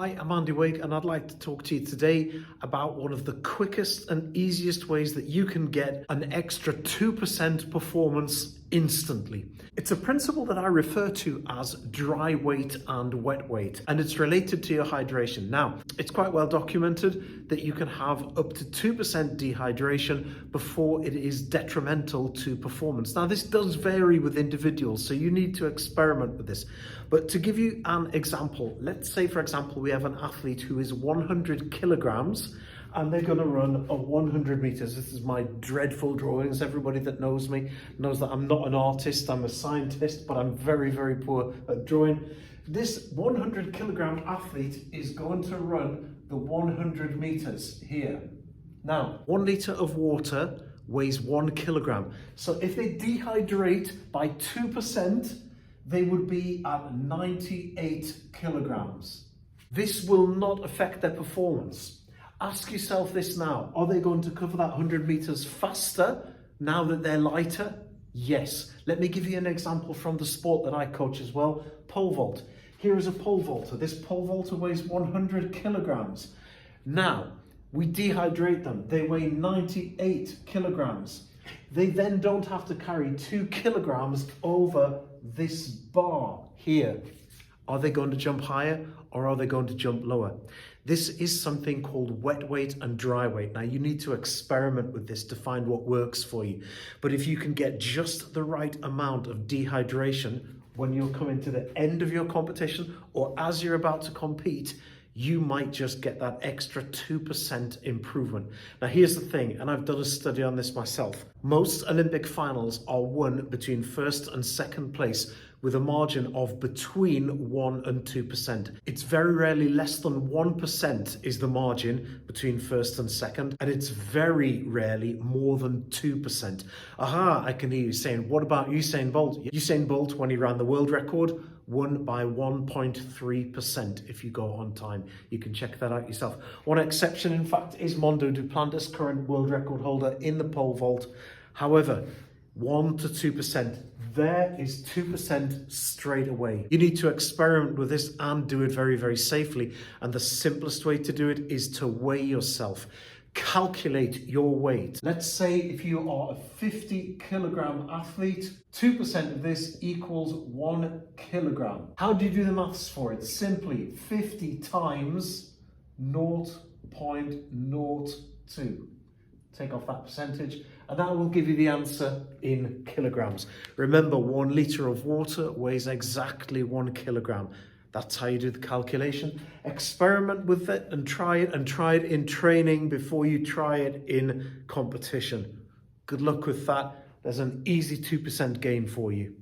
Hi, I'm Andy Wake, and I'd like to talk to you today about one of the quickest and easiest ways that you can get an extra 2% performance instantly. It's a principle that I refer to as dry weight and wet weight, and it's related to your hydration. Now, it's quite well documented that you can have up to 2% dehydration before it is detrimental to performance. Now, this does vary with individuals, so you need to experiment with this. But to give you an example, let's say, for example, we have an athlete who is 100 kilograms and they're going to run a 100 meters. This is my dreadful drawings. Everybody that knows me knows that I'm not an artist, I'm a scientist, but I'm very, very poor at drawing. This 100 kilogram athlete is going to run the 100 meters here. Now, 1 liter of water weighs 1 kilogram. So if they dehydrate by 2%, they would be at 98 kilograms. This will not affect their performance. Ask yourself this now, are they going to cover that 100 meters faster now that they're lighter? Yes. Let me give you an example from the sport that I coach as well, pole vault. Here is a pole vaulter. This pole vaulter weighs 100 kilograms. Now, we dehydrate them. They weigh 98 kilograms. They then don't have to carry 2 kilograms over this bar here. Are they going to jump higher or are they going to jump lower? This is something called wet weight and dry weight. Now you need to experiment with this to find what works for you. But if you can get just the right amount of dehydration when you're coming to the end of your competition or as you're about to compete, you might just get that extra 2% improvement. Now here's the thing, and I've done a study on this myself. Most Olympic finals are won between first and second place with a margin of between 1 and 2%. It's very rarely less than 1% is the margin between first and second, and it's very rarely more than 2%. Aha, I can hear you saying, what about Usain Bolt? Usain Bolt, when he ran the world record, won by 1.3% if you go on time. You can check that out yourself. One exception, in fact, is Mondo Duplantis, current world record holder in the pole vault. However, 1 to 2%, there is 2% straight away. You need to experiment with this and do it very, very safely. And the simplest way to do it is to weigh yourself. Calculate your weight. Let's say if you are a 50 kilogram athlete, 2% of this equals 1 kilogram. How do you do the maths for it? Simply 50 times 0.02. Take off that percentage, and that will give you the answer in kilograms. Remember, 1 liter of water weighs exactly 1 kilogram. That's how you do the calculation. Experiment with it and try it in training before you try it in competition. Good luck with that. There's an easy 2% gain for you.